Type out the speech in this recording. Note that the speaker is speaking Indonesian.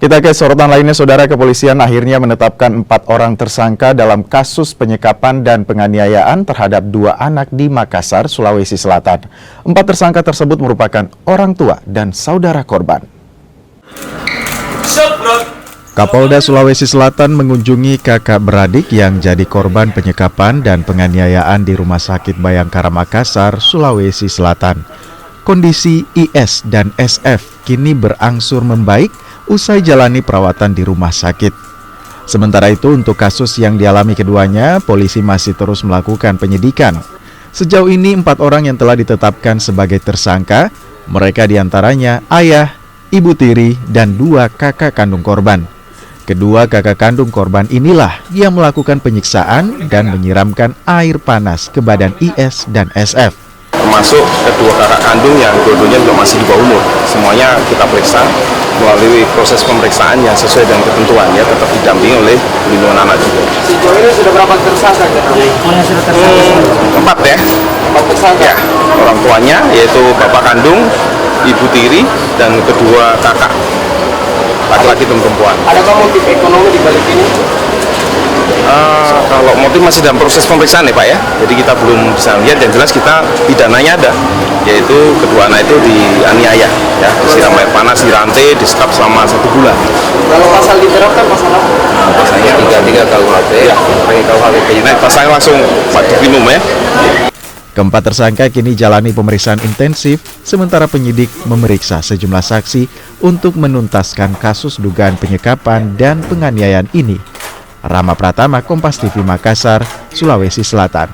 Kita ke sorotan lainnya, Saudara. Kepolisian akhirnya menetapkan 4 orang tersangka dalam kasus penyekapan dan penganiayaan terhadap 2 anak di Makassar, Sulawesi Selatan. 4 tersangka tersebut merupakan orang tua dan saudara korban. Kapolda Sulawesi Selatan mengunjungi kakak beradik yang jadi korban penyekapan dan penganiayaan di Rumah Sakit Bayangkara Makassar, Sulawesi Selatan. Kondisi IS dan SF kini berangsur membaik usai jalani perawatan di rumah sakit. Sementara itu, untuk kasus yang dialami keduanya, polisi masih terus melakukan penyidikan. Sejauh ini 4 orang yang telah ditetapkan sebagai tersangka, mereka diantaranya ayah, ibu tiri, dan 2 kakak kandung korban. Kedua kakak kandung korban inilah yang melakukan penyiksaan dan menyiramkan air panas ke badan IS dan SF. Termasuk kedua kakak kandung yang dua-duanya juga masih di bawah umur. Semuanya kita periksa melalui proses pemeriksaan yang sesuai dengan ketentuan, ya, tetap didampingi oleh perlindungan anak juga. Sejauh ini sudah berapa tersangka? Sudah tersangka? 4 ya. 4 tersangka? Ya, orang tuanya yaitu bapak kandung, ibu tiri, dan kedua kakak, laki-laki dan perempuan. Adakah motif ekonomi di balik ini? Kalau motif masih dalam proses pemeriksaan ya Pak ya, jadi kita belum bisa lihat. Yang jelas kita pidananya ada, yaitu kedua anak itu dianiaya, ya, disiram air panas, dirantai, disekap selama 1 bulan. Kalau pasal diterapkan pasal apa? Pasalnya 33 KUHP, ya, nah, pasalnya langsung Pak Dikrimum ya. Keempat tersangka kini jalani pemeriksaan intensif, sementara penyidik memeriksa sejumlah saksi untuk menuntaskan kasus dugaan penyekapan dan penganiayaan ini. Rama Pratama, Kompas TV Makassar, Sulawesi Selatan.